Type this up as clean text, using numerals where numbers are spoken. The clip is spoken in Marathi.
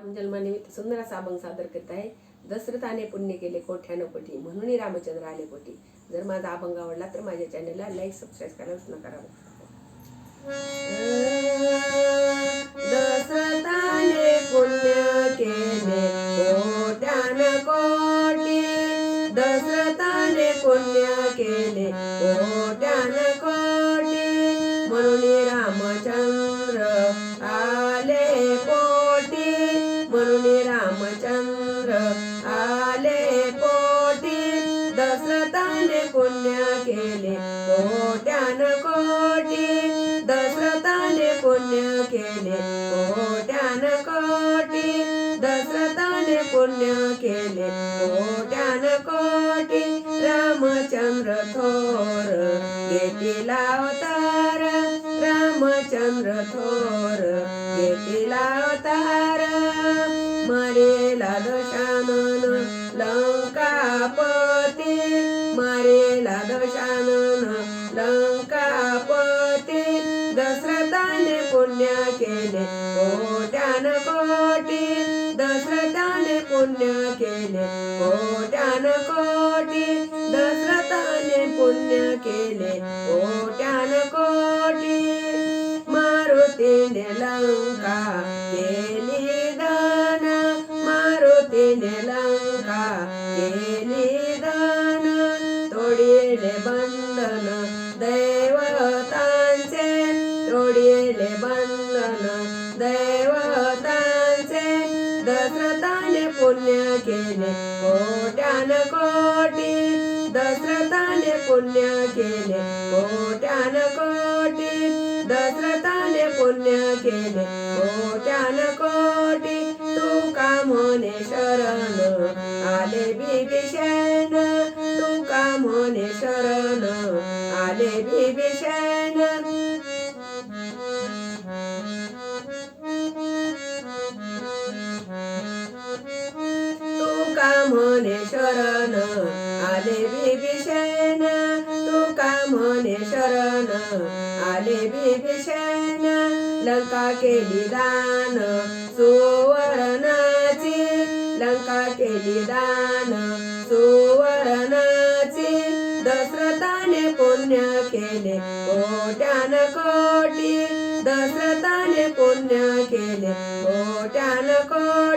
रामजन्मानिमित्त सुंदर असा अभंग सादर करत आहे. दशरथाने पुण्य केले कोट्यानो कोटी, म्हणून रामचंद्र आले कोटी. जर माझा अभंग आवडला तर माझ्या चॅनलला लाईक सबस्क्राईब करायला विसरू नका. दशरथाने पुण्य केले कोट्यानो कोटी, दशरथाने पुण्य केले कोट्यानो कोटी, म्हणून रामचंद्र आले पोटी, म्हणून रामचंद्र आले पोटी. दशरथाने पुण्य केले कोट्यानो कोटी, दशरथाने पुण्य केले कोट्यानो कोटी, दशरथाने पुण्य केले कोट्यानो कोटी. रामचंद्र थोर घेतील अवतार, रामचंद्र थोर घेतील अवतार. मरेला दशानन लंकापती, मरेला दशानन लंकापती. दशरथाने पुण्य केले कोट्यानो कोटी, दशरथाने पुण्य केले कोट्यानो कोटी, दशरथाने पुण्य केले कोट्यानो कोटी. मारुतीने लंका केली दान, मारुतीने लंका केली दान. तोडिले बंधन दैवतांचे, तोडिले बंधन दैवतांचे. दशरथाने पुण्य केले कोट्यानो कोटी, दशरथाने पुण्य केले कोट्यानो कोटी, दशरथाने पुण्य केले कोट्यानो कोटी. तुका म्हणे शरण आले बिभीषण, तुका म्हणे शरण आले बिभीषण. तुका म्हणे शरण आले बिभीषण, तुका म्हणे शरण आले बिभीषण. लंका केली दान सुवर्णाची, लंका केली दान सुवर्णाची. दशरथाने पुण्य केले कोट्यानो कोटी, दशरथाने पुण्य केले कोट्यानो कोटी.